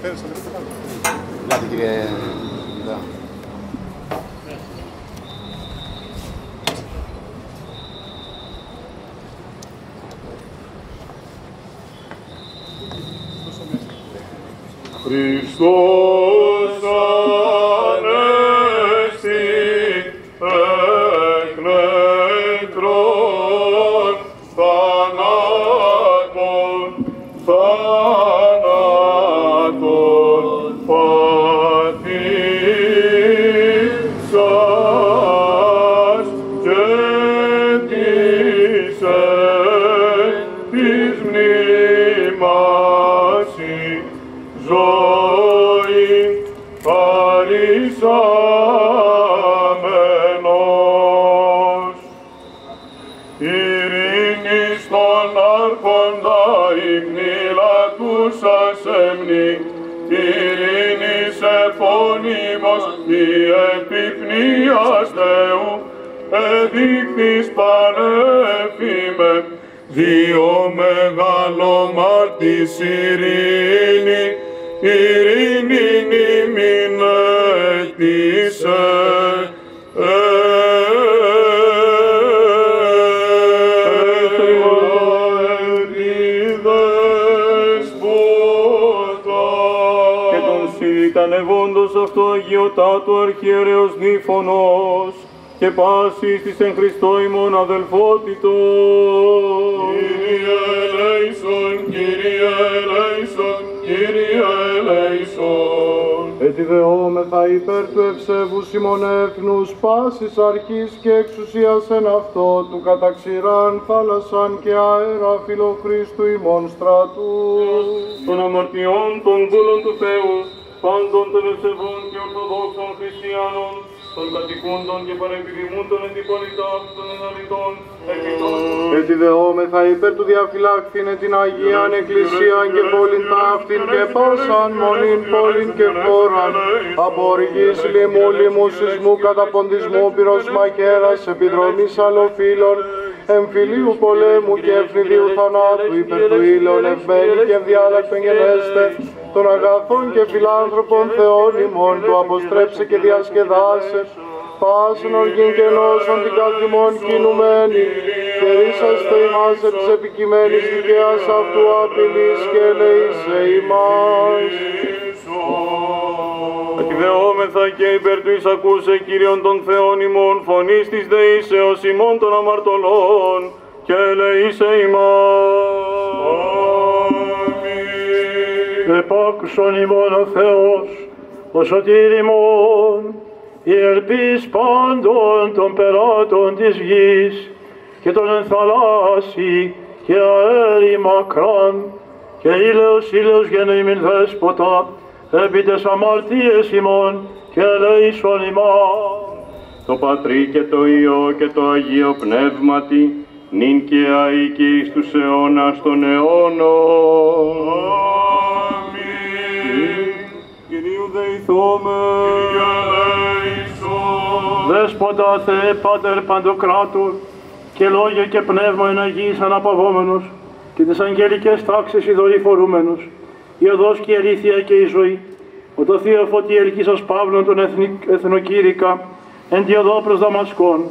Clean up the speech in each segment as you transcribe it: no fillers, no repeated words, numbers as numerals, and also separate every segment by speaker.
Speaker 1: Ελάτε κύριε.
Speaker 2: Χριστός Ανέστη εκ νεκρών θανάτων πατήσας και της μνήμας ζωή παρισάμενος. Ειρήνη στον άρχοντα υγνήλατούσας εμνή, ειρήνης εφώνυμος η επιπνίας Θεού, εδείχθης πανέφημε, δύο μεγαλομάρτης ειρήνη, ειρήνην ημίν έκτισε.
Speaker 3: Και τον συντανευόντος αυτό αγιωτάτου αρχιερέως Νύφωνος και πάσης της εν Χριστώ ημών αδελφότητος.
Speaker 2: Κύριε ελέησον, Κύριε ελέησον, Κύριε ελέησον.
Speaker 4: Ετιδεόμεθα υπέρ του ευσέβου ημών έθνους πάσης αρχής και εξουσίας εν αυτό του καταξηράν θάλασσαν και αέρα φιλοχρίστου ημών στρατού.
Speaker 3: Των αμαρτιών των δούλων του Θεού, πάντων των ευσεβών και ορθοδόξων χριστιανών, των κατοικούντων και παρεπιδημούντων εν την πολιτάφη των εναλυτών,
Speaker 4: Ετιδεόμεθα υπέρ του διαφυλάχθην την Αγίαν Εκκλησίαν και πόλην ταύτην και πάσαν μονήν πόλην και χώραν, από οργής λοιμού, λοιμού σεισμού, καταποντισμού, πυρός μακέρας, επιδρομής αλλοφύλων, εμφυλίου πολέμου και ευνηδίου θανάτου, υπέρ του ήλιον ευμένη και ενδιάλακτον γενέστε, των αγαθών και φιλάνθρωπων Θεών ημών, του αποστρέψε και διασκεδάσε, πάσεν οργήν και νόσον την καθημών κινουμένη, και ρίσαστε ημάς επ' της επικειμένης δικαίας αυτού απειλής και ελεήσε ημάς.
Speaker 3: Ακιδεόμεθα και υπέρ του εισακούσε Κύριον των Θεών ημών, φωνής της δεήσεως ημών των αμαρτωλών, και ελεήσε ημάς.
Speaker 5: Επάκουσον ημών ο Θεός, ο σωτήρ ημών, η ελπίς πάντων των περάτων της γης και των εν θαλάσσι και αέρι μακράν και ήλαιος γεννήμην δέσποτα επί τες αμαρτίες ημών και ελεήσον ημάς.
Speaker 3: Το Πατρί και το Υιό και το Αγίο Πνεύματι, νυν και αεί και εις τους αιώνας των αιώνων.
Speaker 2: Αμήν.
Speaker 3: Κυρίου δεηθόμεν.
Speaker 5: Δέσποτα Θεέ Πάτερ Παντοκράτορ και λόγια και πνεύμα εν Αγίης αναπαυόμενος και τις αγγελικές τάξεις οι δορυφορούμενος, η οδός και η αλήθεια και η ζωή, ο το Θείο Φωτή ελκύσας Παύλων των εθνοκήρυκα, εν τη οδό προς Δαμασκόν,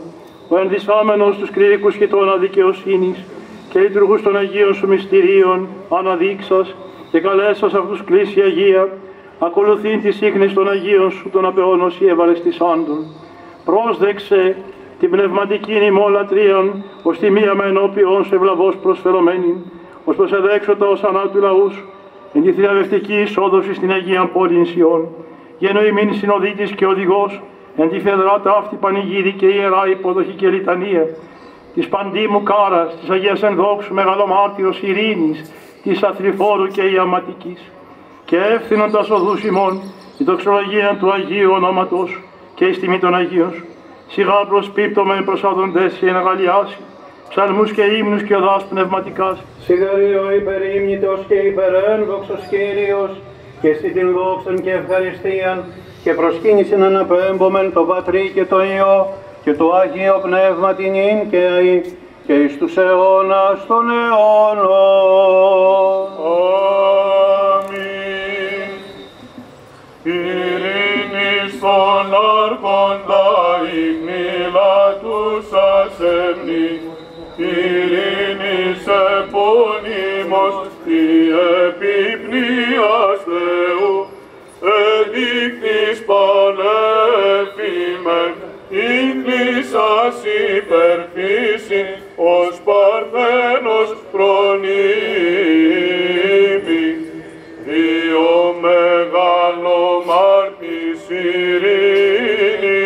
Speaker 5: ο ενδυσάμενος τους κληρικούς χιτώνα δικαιοσύνης και λειτουργούς των Αγίων σου μυστηρίων, αναδείξας και καλέσας αυτούς κλείσει Αγία, ακολουθήν τη σύχνης των Αγίων σου των απεώνος ή ευαρεστησάντων. Πρόσδεξε την πνευματική ημών λατρείαν, ως τιμίαμα ενώπιον σου ευλαβώς προσφερωμένη, ως προσεδέξωτα ως ανάτου λαούς, εν τη θριαβευτική εισόδοση στην Αγία πόλην Σιών, γένο ημίν συνοδίτης και οδηγός, εν τη φεδρά ταύτη πανηγύρη και ιερά υποδοχή και λιτανία, της παντίμου κάρας, της Αγίας ενδόξου μεγαλομάρτυρος ειρήνης, της αθλιφόρου και ιαματικής, και εύθυνοντας οδούς ημών, η δοξολογία του Αγίου ονόματος και εις τιμή των Αγίων σου. Σιγά προσπίπτωμεν προσάδοντες σε εναγαλιάσει, ψαλμούς και ύμνους και οδάς πνευματικάς.
Speaker 6: Συγχαρείο υπερήμνητος και υπερένδοξος Κύριος, και στη την δόξαν και ευχαριστίαν, και προσκύνησιν αναπέμπομεν το Πατρί και το Υιό, και το Αγίο Πνεύμα την ίν και αεί, και εις τους αιώνας των αιώνων.
Speaker 2: Αμήν. ημός τη επιπνίας Θεού, εδείκτης πανέφημεν, ήγκλησας υπερφύση, ως Παρθένος προνήμη. Δύο μεγαλομάρτης ειρήνη,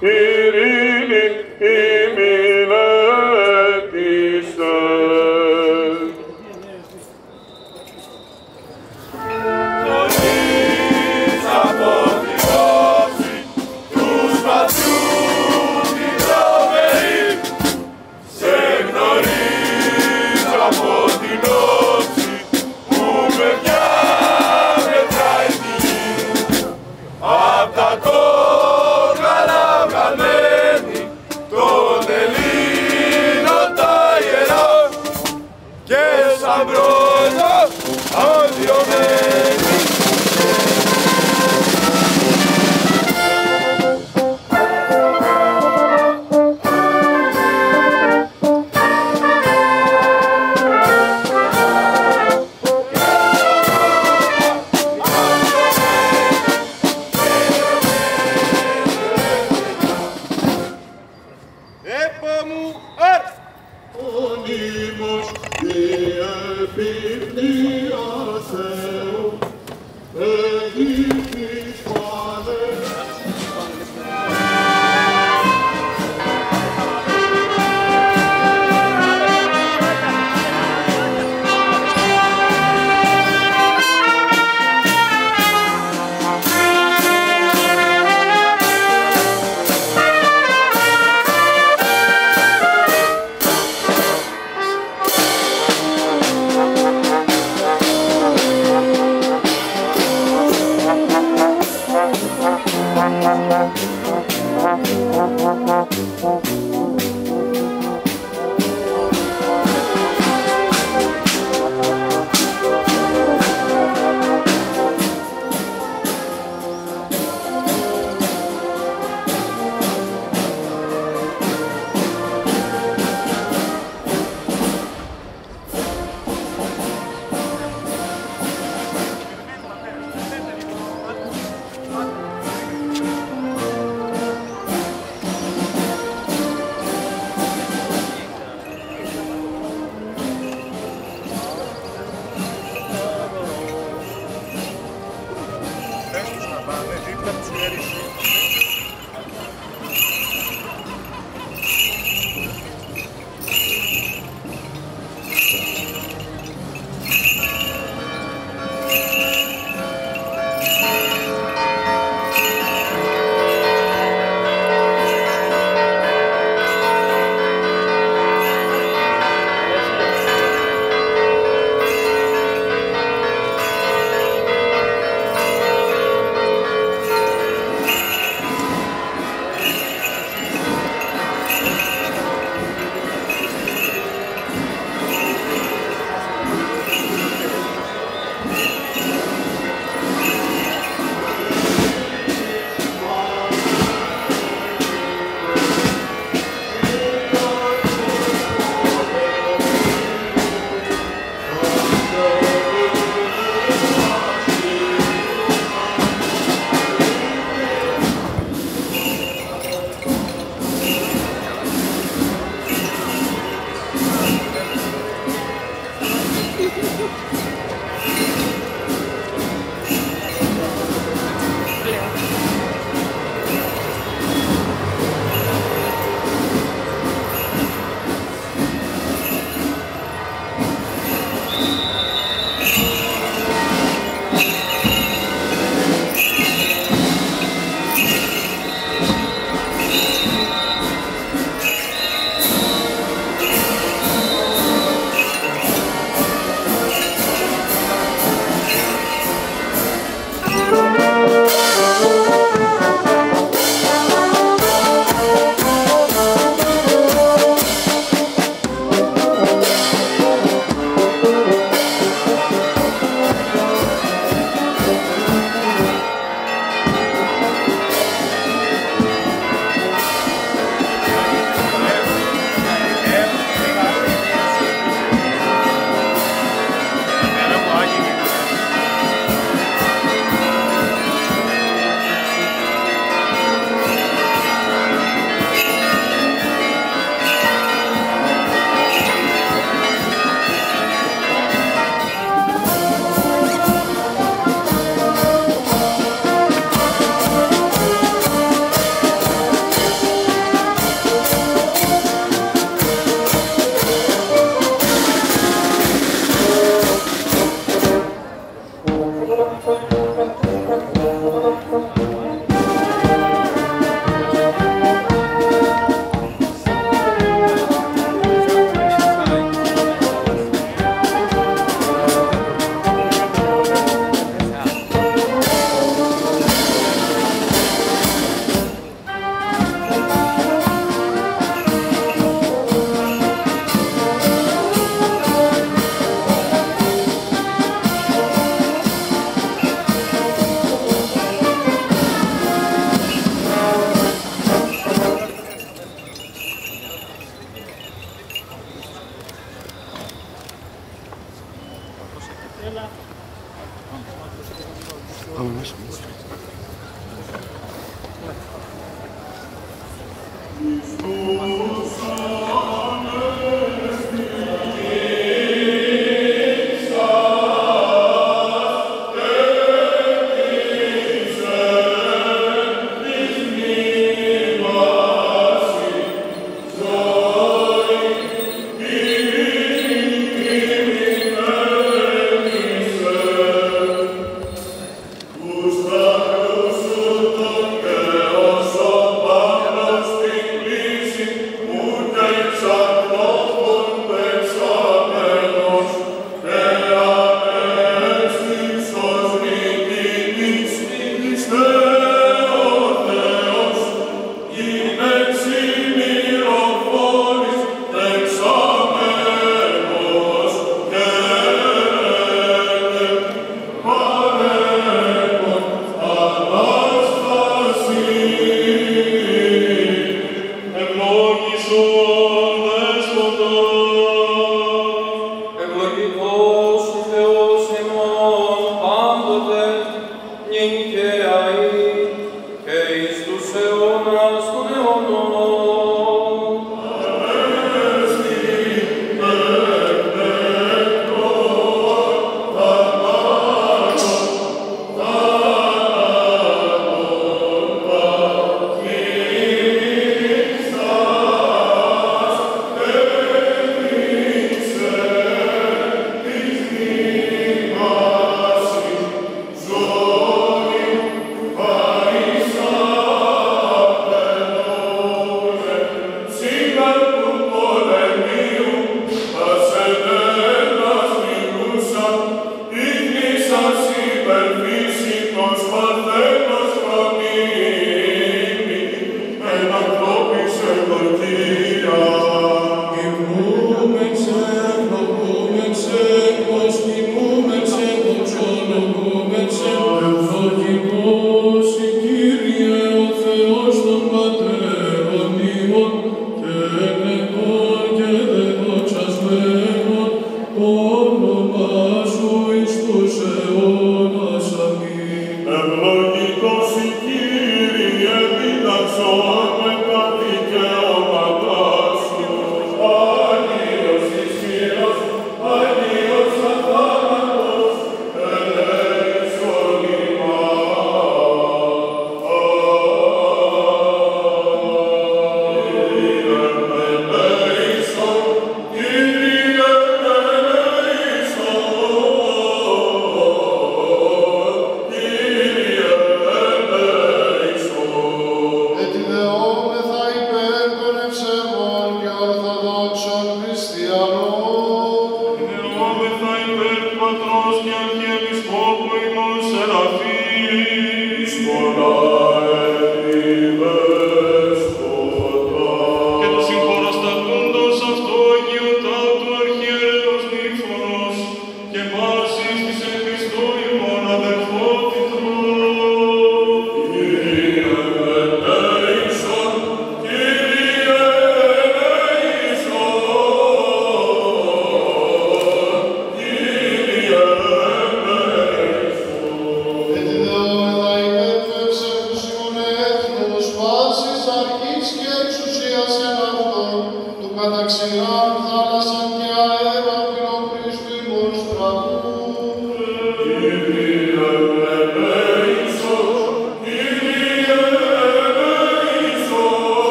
Speaker 2: ειρήνη ημιλέτησε.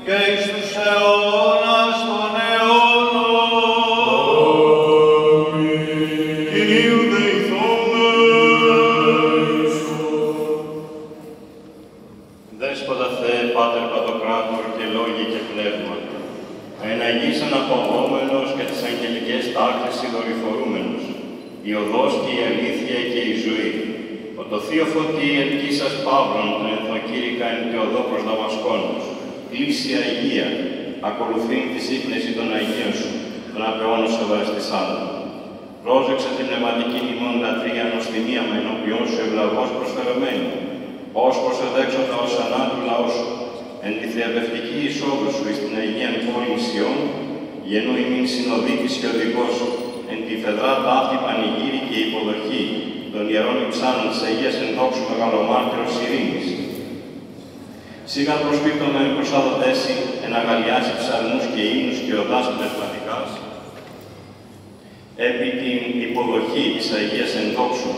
Speaker 6: και εις τους αιώνας των αιώνων.
Speaker 1: Αγίης αναπαυόμενος και τις αγγελικές τάξεις δορυφορούμενος, η οδός και η αλήθεια και η ζωή. Ο το θείο φωτί ελκύσας Παύλων, τον εθνοκήρυκα εν και οδό προς Δαμασκόνος. Κλήσια Αγία, ακολουθήν τη σύμπνεση των Αγίων σου, των απαιώνων ευαρεστησάντων. Πρόσεξε την πνευματική ημών λατρεία νοστιμία με ενώπιόν σου ευλαβώς προσφερωμένη, ως προσεδέξοντα ως ανάτου λαό σου, εν τη θεραπευτική εισόδου σου εις την Αγίαν πόλη Σιών, γεννού ημίν συνοδίτης και οδηγός σου, εν τη φεδρά ταύτη πανηγύρη και υποδοχή των ιερών υψάνων της Αγίας εν δόξου μεγαλομάρτυρος ειρήνης. Σίγαν προσπίπτωμεν προς αδοτέση, εν αγαλιάσει ψαλμούς και ύμνους και οδάς πνευματικάς, επί την υποδοχή της Αγίας εν δόξου,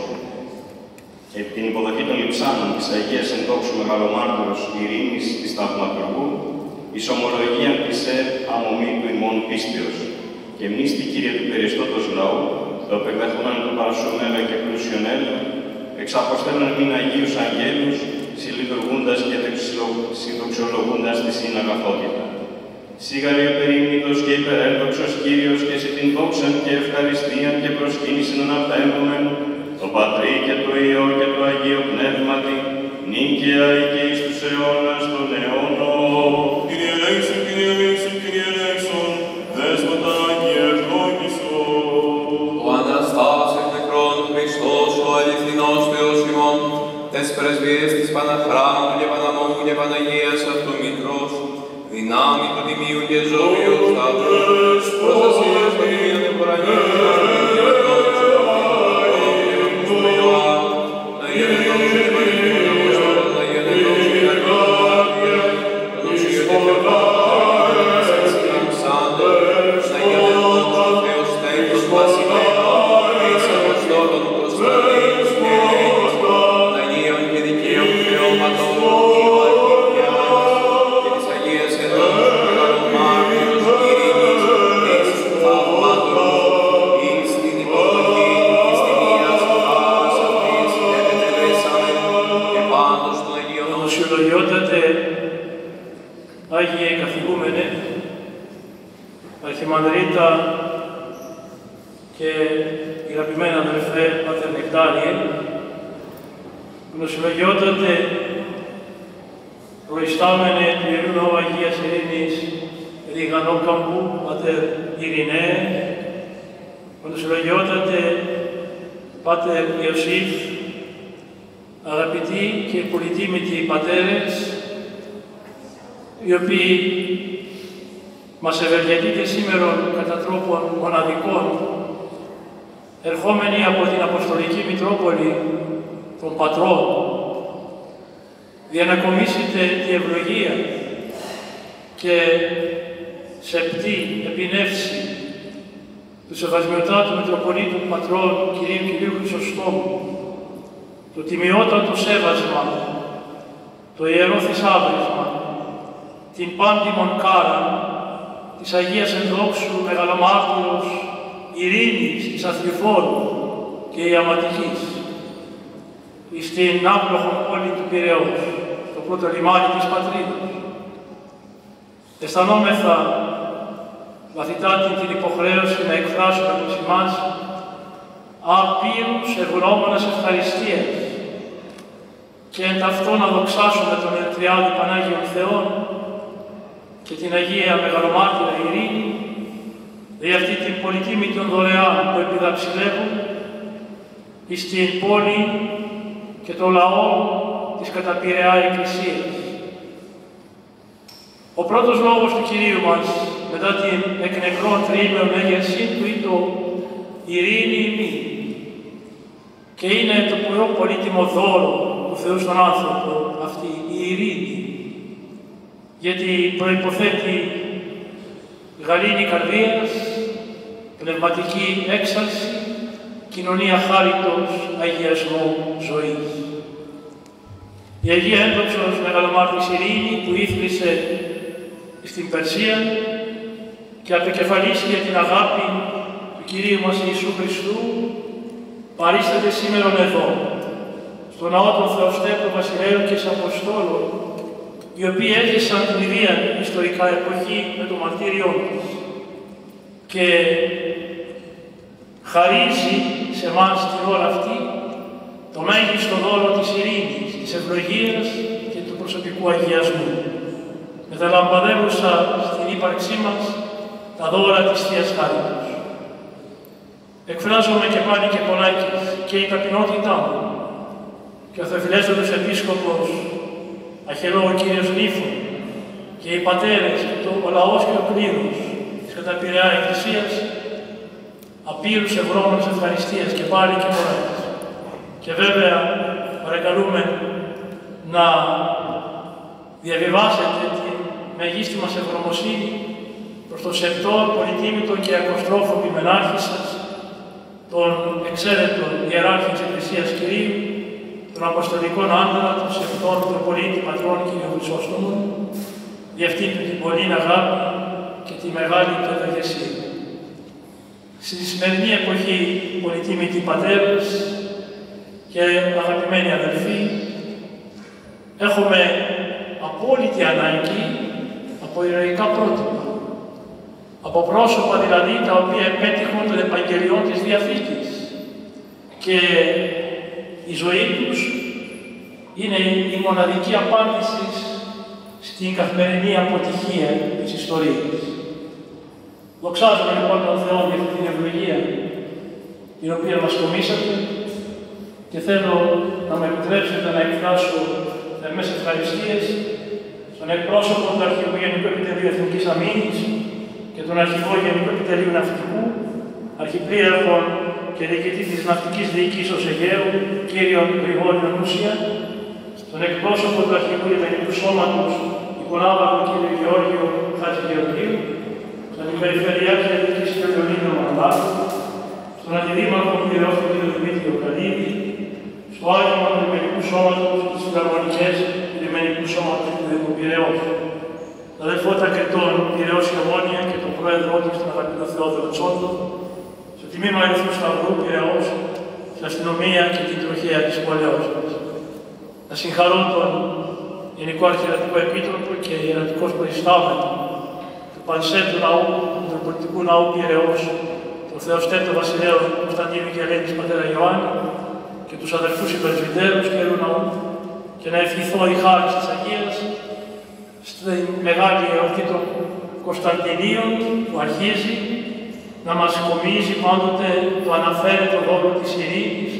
Speaker 1: επί την υποδοχή των υψάνων της Αγίας εν δόξου μεγαλομάρτυρος ειρήνης της Θαυματουργού, εις ομολογίαν της αμομή του ημών πίστεως, και μνήστη Κύριε του περιεστώτος λαού, το επεκδεχόμενο του παρασωμένα και πλούσιον έργο, εξαποστέλνον μην Αγίους Αγγέλους, συλλειτουργούντας και συνδοξιολογούντας τη συναγαθότητα. Σίγαρη περίμνητος και υπερέλδοξος Κύριος και σε την δόξαν και ευχαριστίαν και προσκύνησιν αναπέμπομεν, το Πατρί και το Υιό και το Αγίο Πνεύματι, νίκαια και εις τους αιώνας των αιώνων.
Speaker 2: Κύριε ελέησον, Κύριε ελέησον, Κύριε ελέησον, Δέσποτα Άγιε ευλόγησον.
Speaker 7: Ο Αναστάς εκ νεκρών Χριστός, ο αληθινός Θεός ημών, τες πρεσβείες της Παναχράντου και Παναμόμου και Παναγίας αυτού Μητρός, δυνάμει του Τιμίου και ζωίου Σταύρου, προστασίας των Τιμίων Εμπορανίων,
Speaker 5: Άγιε καθηγούμενε, Αρχιμανδρίτα και αγαπημένα αδελφέ Πάτερ Νεκτάριε, γνωσιολογιότατε προϊστάμενε του Ιερού Ναού Αγίας Ειρήνης Ριγανόκαμπου, Πάτερ Ειρηνέ, γνωσιολογιότατε Πάτερ Ιωσήφ, αγαπητοί και πολυτίμητοι πατέρες, οι οποίοι μας ευεργετείτε σήμερα κατά τρόπον μοναδικών, ερχόμενοι από την Αποστολική Μητρόπολη των Πατρών, διανακομίσετε τη ευλογία και σεπτή επινεύση του Σεβασμιωτάτου Μητροπολίτου Πατρών Κυρίου Χρυσοστόμου, το τιμιότατο σέβασμα, το ιερό θησάβρισμα, την πάντιμον κάρα της Αγίας Ενδόξου Μεγαλομάρτυρος Ειρήνης της Αθληφόρου και Ιαματικής, στην άπλοχον πόλη του Πειραιώς, το πρώτο λιμάνι της πατρίδας. Αισθανόμεθα βαθυτά την υποχρέωση να εκφράσουμε προς εμάς απείρους ευγνώμονας ευχαριστίας και εν ταυτό να δοξάσουμε τον Τριάδη Πανάγιον Θεόν και την Αγία Μεγαλομάρτυρα Ειρήνη, δι' αυτή την πολυτίμη των δωρεάν που επιδαψιλεύουν εις την πόλη και το λαό της κατά Πειραιά Εκκλησίας. Ο πρώτος λόγος του Κυρίου μας, μετά την εκ νεκρών τριήμερον έγερσή του, είναι το ειρήνη ημί. Και είναι το πιο πολύτιμο δώρο του Θεού στον άνθρωπο αυτή η ειρήνη. Γιατί προϋποθέτει γαλήνη καρδίας, πνευματική έξαρση, κοινωνία χάριτος, αγιασμό ζωής. Η Αγία Ένδοξος Μεγαλομάρτυρος Ειρήνη που ήθλισε στην Περσία και απεκεφαλίστηκε την αγάπη του Κυρίου μας Ιησού Χριστού, παρίσταται σήμερα εδώ, στο ναό των Θεοστέπρου Βασιλέων και Αποστόλων, οι οποίοι έζησαν την ίδια ιστορικά εποχή με το μαρτύριό τους και χαρίζει σε εμάς την ώρα αυτή το μέγιστο δώρο της ειρήνης, της ευλογίας και του προσωπικού αγιασμού, μεταλαμπαδεύουσα στην ύπαρξή μας τα δώρα της Θείας Χάριτος. Εκφράζομαι και πάλι και πολλάκις και η ταπεινότητά μου και ο Θεοφιλέστατος Επίσκοπος Αχελό ο Κύριος Νύφων και οι πατέρες και ο λαός και ο κλήρος της Καταπειραιά Εκκλησίας απείρους ευρώμενους ευχαριστίας και πάλι και πολλάκις. Και βέβαια παρακαλούμε να διαβιβάσετε τη μεγίστη μας ευγνωμοσύνη προς τον σεπτό, πολυτίμητο και ακοστρόφωμη μενάρχη σας, τον εξαίρετο Ιεράρχη της Εκκλησίας Κυρίου, των Αποστολικών Άντρα, των σεπτών Μητροπολίτη Πατρών κ. Χρυσόστομων, διευθύντου την πολλή αγάπη και τη μεγάλη του ευεργεσία. Στη σημερινή εποχή, πολυτίμητοι πατέρες και αγαπημένοι αδελφοί, έχουμε απόλυτη ανάγκη από ηρωικά πρότυπα, από πρόσωπα δηλαδή τα οποία επέτυχαν των Ευαγγελιών της Διαθήκης και η ζωή τους είναι η μοναδική απάντηση στην καθημερινή αποτυχία της ιστορίας. Δοξάζομαι λοιπόν τον Θεό για αυτή την ευλογία την οποία μας τομίσατε και θέλω να με επιτρέψετε να εκφράσω θερμές ευχαριστίες στον εκπρόσωπο του Αρχηγού Γενικού Επιτελείου Εθνικής Αμήνης και τον Αρχηγό Γενικού Επιτελείου Ναυτικού, Αρχιπλήρχον και Διοικητή της Ναυτικής Διοικήσεως Αιγαίου, κύριο Γρηγόριο Νούσια, στον εκπρόσωπο του Αρχηγού Λιμενικού Σώματος, Οικονάβαρχο κύριο Γεώργιο Χατζηγεωργίου, στον Αντιπεριφερειάρχη Εθνικής κ. Λεωνίδου Μανδάκου, στον Αντιδήμαρχο κύριο Δημήτριο Καλίδη, στο Άγγελμα του Λιμενικού Σώματος και στις Φιλαρμονικές του Λιμενικού Σώματος του Δήμου Πειραιώς, τα αδελφότητα Κρητών Πειραιώς και Ομόνια και τον πρόεδρό του, τον αγαπητό Θεόδωρο Τσόντο, στο τμήμα Ερυθρού Σταυρού Πειραιώς, στην αστυνομία και την τροχέα της πόλεως μας. Να συγχαρώ τον Γενικό Αρχιερατικό Επίτροπο και Ιερατικός Προϊστάμενο του Πανσέντου Ναού, του Μητροπολιτικού Ναού Πειραιώς, τον Θεοστέτο Βασιλέο Κωνσταντίνου και Ελένης Πατέρα Ιωάννη και τους αδερφούς υπερσβητέρους Καιρού Ναού και να ευχηθώ η χάρη της Αγίας στη μεγάλη εορτή των Κωνσταντινίων που αρχίζει να μας κομίζει πάντοτε το αναφέρετο δώρο της ειρήνης,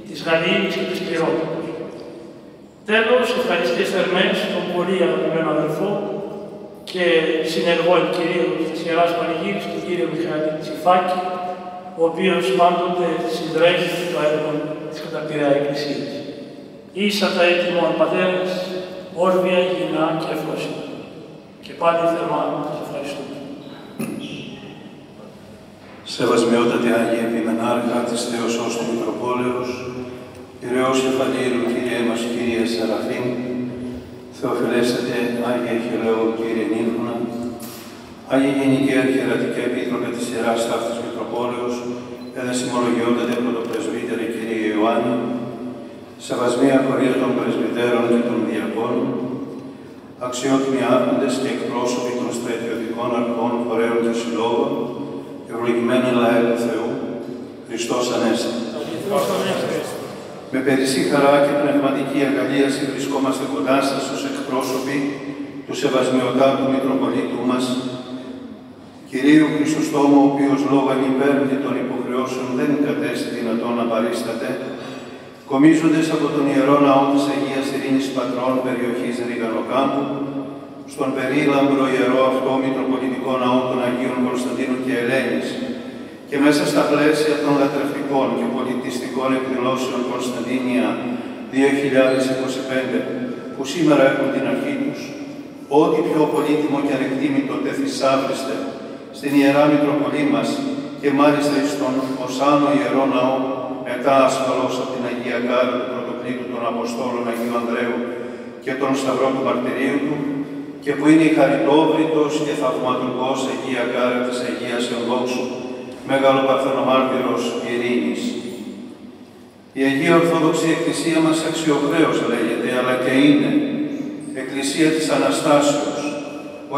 Speaker 5: της γαλήνης και της πληρότητας. Τέλος, ευχαριστίες θερμές τον πολύ αγαπημένο αδελφό και συνεργό κυρίως της Ιεράς Πανηγύρης, τον κύριο Μιχαήλ Τσιφάκη, ο οποίος πάντοτε συντρέχει το έργο της Καταπειραιά Εκκλησίας. Ίσα τα έτοιμων πατέρες, όρβια, υγιεινά και ευλώσιμα. Και πάλι θερμά σας ευχαριστούμε.
Speaker 8: Σεβασμιότατη Άγιε Επιμενάρχα της Θεοσός του Μητροπόλεως, Πειραιώς Κεφαλήρου, Κύριε μας, Κύριε Σεραφείμ, Θεοφιλέστατε Άγιε Αχελαίου, Κύριε Νύφωνα, Άγιε Γενική Αρχιερατική Επίτροπε της Ιεράς Ταύτης Μητροπόλεως, Εδεσιμολογιότατε Πρωτοπρεσβύτερε Κύριε Ιωάννη, Σεβασμία Κορία των Πρεσβυτέρων και των Διακόνων, αξιότιμοι άρχοντες και εκπρόσωποι των στρατιωτικών αρχών, φορέων και συλλόγων, ευλογημένοι λαέ του Θεού, Χριστός Ανέστη. Με περισσή χαρά και πνευματική αγκαλίαση βρισκόμαστε κοντά σας ως εκπρόσωποι του Σεβασμιωτάτου Μητροπολίτου μας, Κυρίου Χρυσοστόμου, ο οποίος λόγω ανυπέρβλητων των υποχρεώσεων δεν κατέστη δυνατόν να παρίσταται, κομίζοντες από τον Ιερό Ναό της Αγίας Ειρήνης Πατρών περιοχής Ριγανοκάμπου, στον περίλαμπρο Ιερό αυτό Μητροπολιτικό Ναό των Αγίων Κωνσταντίνου και Ελένης και μέσα στα πλαίσια των λατρευτικών και πολιτιστικών εκδηλώσεων Κωνσταντίνια 2025, που σήμερα έχουν την αρχή τους, ό,τι πιο πολύτιμο και ανεκτήμητο τεθυσάβριστε στην Ιερά Μητροπολή μας και μάλιστα στον Οσάνο Ιερό Ναό, μετά ασφαλώς από την Αγία Κάρα του Πρωτοκλήτου των Αποστόλων Αγίου Ανδρέου και τον Σταυρό του Μαρτυρίου του, και που είναι η χαριτόβριτος και θαυματουργός Αγία Κάρα της Αγίας Ενδόξου, Μεγαλοπαρθενομάρτυρος Ειρήνης. Η Αγία Ορθόδοξη Εκκλησία μας αξιοχρέως λέγεται, αλλά και είναι Εκκλησία της Αναστάσεως,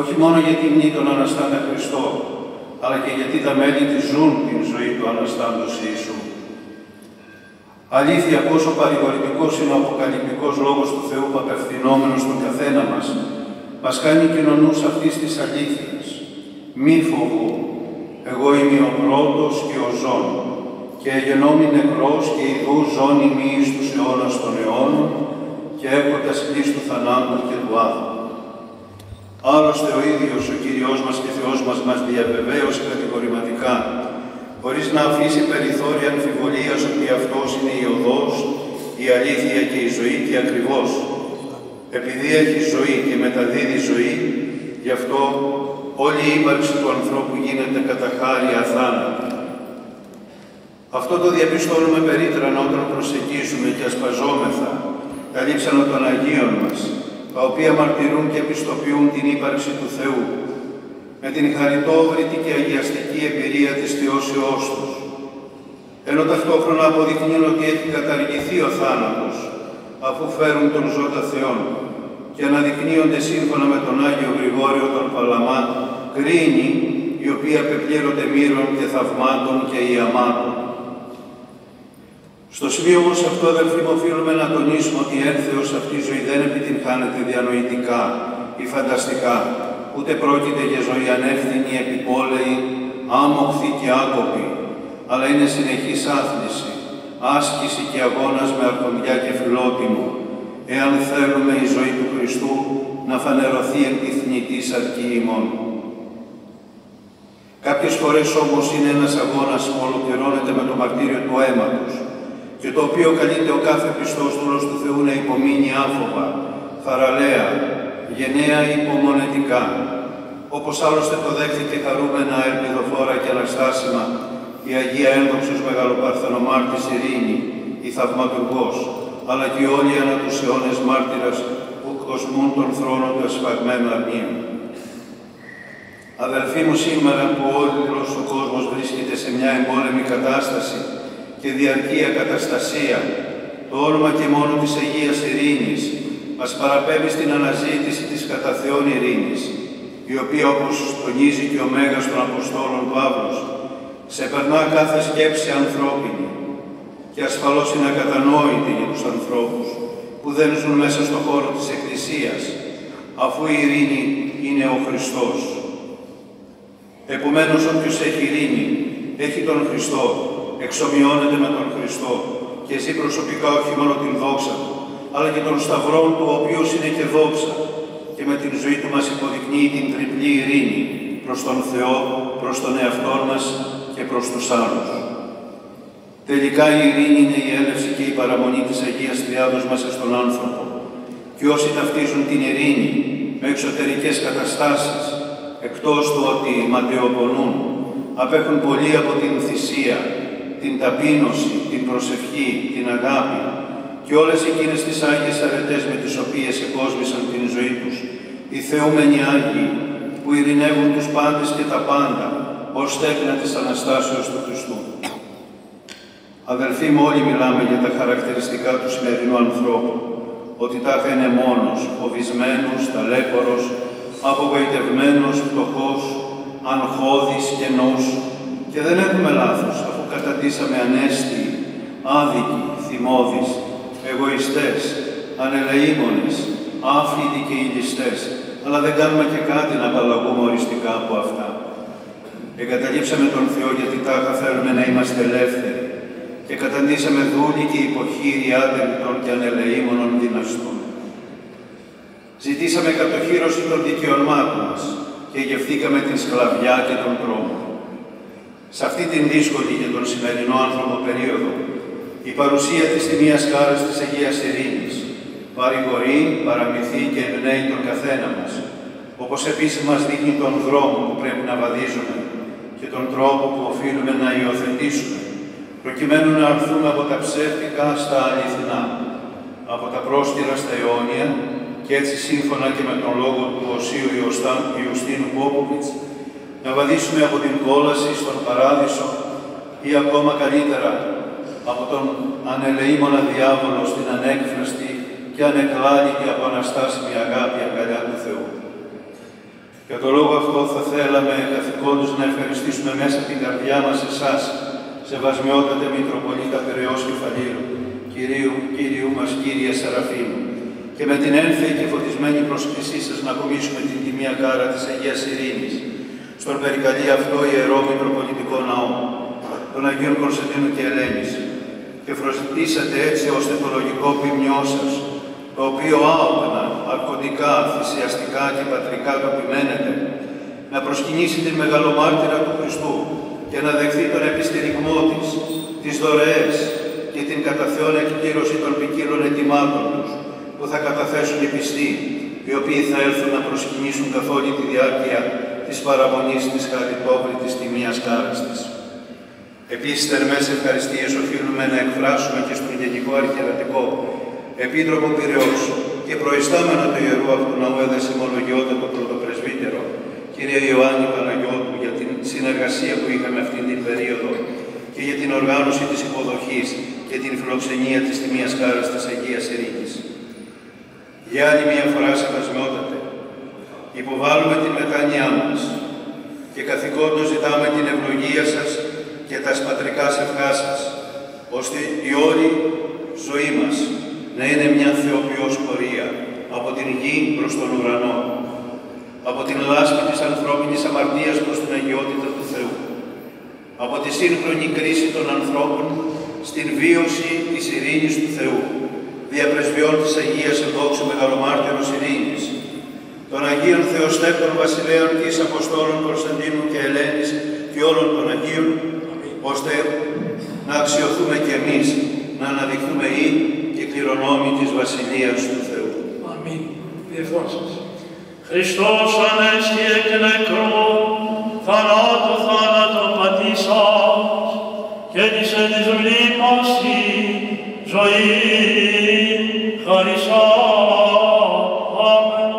Speaker 8: όχι μόνο για τη μνήμη των Αναστάντα Χριστό, αλλά και γιατί τα μέλη της ζουν την ζωή του Αναστάντος Ιησού. Αλήθεια, πόσο παρηγορητικός είναι ο αποκαλυπτικός λόγος του Θεού που απευθυνόμενος στον καθένα μας κάνει κοινωνούς αυτής της αλήθειας. Μη φοβού, εγώ είμαι ο πρώτος και ο ζών, και εγενόμη νεκρός και ιδού ζών ημί εις τους αιώνας των αιώνων, και έχοντας κλείσει του θανάτου και του άδου. Άλλωστε ο ίδιος ο Κύριος μας και Θεός μας διαβεβαίωσε κατηγορηματικά, χωρίς να αφήσει περιθώρια αμφιβολίας ότι αυτός είναι η οδός, η αλήθεια και η ζωή, και ακριβώς επειδή έχει ζωή και μεταδίδει ζωή, γι' αυτό όλη η ύπαρξη του ανθρώπου γίνεται κατά χάρη αθάνατη. Αυτό το διαπιστώνουμε περίτρανα όταν προσεγγίζουμε και ασπαζόμεθα τα λείψανα των Αγίων μας, τα οποία μαρτυρούν και επιστοποιούν την ύπαρξη του Θεού, με την χαριτόβρητη και αγιαστική εμπειρία της θεώσεώς τους, ενώ ταυτόχρονα αποδεικνύουν ότι έχει καταργηθεί ο θάνατος, αφού φέρουν τον ζώτα Θεόν, και αναδεικνύονται σύμφωνα με τον Άγιο Γρηγόριο τον Παλαμά, κρίνη, η οποία πεπλήρωται μύρων και θαυμάτων και ιαμάτων. Στο σημείο όμως αυτό, αδελφοί μου, οφείλουμε να τονίσουμε ότι ένθεως αυτή η ζωή δεν επιτυγχάνεται διανοητικά ή φανταστικά, ούτε πρόκειται για ζωή ανεύθυνη, επιπόλαιη, άμοχθη και άκοπη, αλλά είναι συνεχής άθληση, άσκηση και αγώνας με αρχοντιά και φιλότιμο, εάν θέλουμε η ζωή του Χριστού να φανερωθεί εν τη θνητή σαρκή ημών. Κάποιες φορές όμως είναι ένας αγώνας που ολοκληρώνεται με το μαρτύριο του αίματος, και το οποίο καλείται ο κάθε πιστός δούλος του Θεού να υπομείνει άφοβα, θαραλέα, γενναία υπομονετικά, όπως άλλωστε το δέχθηκε χαρούμενα, ελπιδοφόρα και αναστάσιμα η Αγία Ένδοξος Μεγαλοπαρθενομάρτης Ειρήνη, η Θαυματουργός, αλλά και όλοι ανά τους αιώνες μάρτυρας που κοσμούν τον θρόνο του εσφαγμένου αρνίου. Αδελφοί μου, σήμερα που όλος ο κόσμος βρίσκεται σε μια εμπόλεμη κατάσταση και διαρκή ακαταστασία, το όνομα και μόνο της Αγίας Ειρήνης μας παραπέμπει στην αναζήτηση της κατά Θεόν ειρήνης, η οποία, όπως τονίζει και ο Μέγας των Αποστόλων Παύλος, ξεπερνά κάθε σκέψη ανθρώπινη και ασφαλώς είναι ακατανόητη για τους ανθρώπους που δεν ζουν μέσα στον χώρο της Εκκλησίας, αφού η ειρήνη είναι ο Χριστός. Επομένως, όποιος έχει ειρήνη, έχει τον Χριστό, εξομοιώνεται με τον Χριστό και ζει προσωπικά όχι μόνο την δόξα του, αλλά και τον σταυρό του, ο οποίος είναι και δόξα, και με την ζωή του μας υποδεικνύει την τριπλή ειρήνη προς τον Θεό, προς τον εαυτό μας και προς τους άλλους. Τελικά η ειρήνη είναι η έλευση και η παραμονή της Αγίας Τριάδος μέσα στον άνθρωπο, και όσοι ταυτίζουν την ειρήνη με εξωτερικές καταστάσεις, εκτός του ότι ματαιοπονούν, απέχουν πολύ από την θυσία, την ταπείνωση, την προσευχή, την αγάπη και όλες εκείνες τις Άγιες αρετές με τις οποίες εκόσμησαν την ζωή τους, οι θεούμενοι Άγιοι που ειρηνεύουν τους πάντες και τα πάντα, ως τέκνα της Αναστάσεως του Χριστού. Αδελφοί μου, όλοι μιλάμε για τα χαρακτηριστικά του σημερινού ανθρώπου, ότι τάχα είναι μόνος, φοβισμένος, ταλέπορος, απογοητευμένος, φτωχός, αγχώδης, κενός, και δεν έχουμε λάθος, αφού καταντήσαμε ανέστιοι, άδικοι, θυμώδεις, εγωιστές, ανελεήμονες, άφλητοι και ηλιστές, αλλά δεν κάνουμε και κάτι να απαλλαγούμε οριστικά από αυτά. Εγκαταλείψαμε τον Θεό γιατί τάχα θέλουμε να είμαστε ελεύθεροι και καταντήσαμε δούλοι και υποχείροι άτελκτων και ανελεήμονων δυναστών. Ζητήσαμε κατοχύρωση των δικαιωμάτων μας και γευθήκαμε την σκλαβιά και τον τρόμο. Σε αυτή την δύσκολη για τον σημερινό άνθρωπο περίοδο, η παρουσία της τιμίας χάρας της Αγίας Ειρήνης παρηγορεί, παραμυθεί και εμπνέει τον καθένα μας, όπως επίσης μας δείχνει τον δρόμο που πρέπει να βαδίζουμε και τον τρόπο που οφείλουμε να υιοθετήσουμε, προκειμένου να έρθουμε από τα ψεύτικα στα αληθινά, από τα πρόσκαιρα στα αιώνια, και έτσι σύμφωνα και με τον λόγο του Οσίου Ιουστίνου Πόποβιτς, να βαδίσουμε από την κόλαση στον Παράδεισο ή ακόμα καλύτερα από τον ανελεήμονα διάβολο στην ανέκφραστη και ανεκλάλητη από αναστάσιμη αγάπη αγκαλιά του Θεού. Για τον λόγο αυτό θα θέλαμε καθηκόντως να ευχαριστήσουμε μέσα από την καρδιά μας εσάς, Σεβασμιότατε Μητροπολίτα Πειραιώς Κεφαλήρου, Κυρίου μας Κύριε Σεραφείμ, και με την ένθεη και φωτισμένη πρόσκλησή σας να ακομίσουμε την τιμία κάρα της Αγίας Ειρήνης, στον περικαλεί αυτό Ιερό Μητροπολιτικό Ναό, των Αγίων Κωνσταντίνου και Ελένης, και φροντίσατε έτσι ώστε το λογικό ποιμνιό σας, το οποίο άοκνα, αρχοντικά, θυσιαστικά και πατρικά το επιμένετε, να προσκυνήσει την μεγαλομάρτυρα του Χριστού και να δεχθεί τον επιστηριγμό της, τις δωρεές και την κατά Θεόν εκπλήρωση των ποικίλων αιτημάτων τους, που θα καταθέσουν οι πιστοί, οι οποίοι θα έλθουν να προσκυνήσουν καθ' όλη τη διάρκεια της παραμονής της χαριτόβλητης τιμίας κάρας της. Επίσης, θερμές ευχαριστίες οφείλουμε να εκφράσουμε και στον Γενικό Αρχιερατικό Επίτροπο Πειραιώς και προϊστάμενο του Ιερού αυτού Ναού εδεσιμολογιότατο πρωτοπρεσβύτερο, κύριε Ιωάννη Παναγιώτου, για την συνεργασία που είχαμε αυτήν την περίοδο και για την οργάνωση της υποδοχής και την φιλοξενία της τιμίας χάρας της Αγίας Ειρήνης. Για άλλη μια φορά, σεβασμιότατε, υποβάλλουμε την μετάνοιά μας και καθηκόντως ζητάμε την ευλογία σας και τα πατρικά ευχά σας, ώστε η όλη ζωή μας να είναι μια θεοποιός πορεία από την γη προς τον ουρανό, από την λάσπη της ανθρώπινης αμαρτίας προς την αγιότητα του Θεού, από τη σύγχρονη κρίση των ανθρώπων στην βίωση της ειρήνης του Θεού, διαπρεσβειών της Αγίας Ενδόξου Μεγαλομάρτυρος Ειρήνης, των Αγίων Θεοστέπτων Βασιλέων και εις Αποστόλων Κωνσταντίνου και Ελένης και όλων των Αγίων, ώστε να αξιωθούμε κι εμείς να αναδειχθούμε ή και κληρονόμοι της Βασιλείας του Θεού.
Speaker 5: Αμήν. Διευκόνησες. Χριστός ανέστη εκ νεκρών, θανάτου θάνατο πατήσας, και της εν της μνήμας η ζωή χαρισά. Αμήν.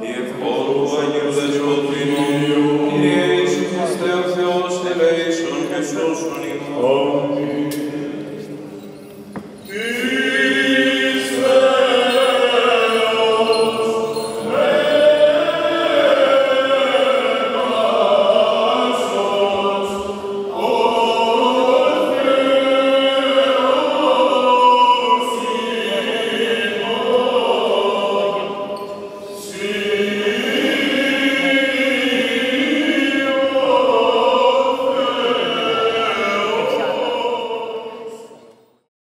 Speaker 7: Διευκόλου Αγίου Δεσποτήνου, Κύριε Ιησού Χριστέ ο Θεός, ελέησον και σώσον ημών.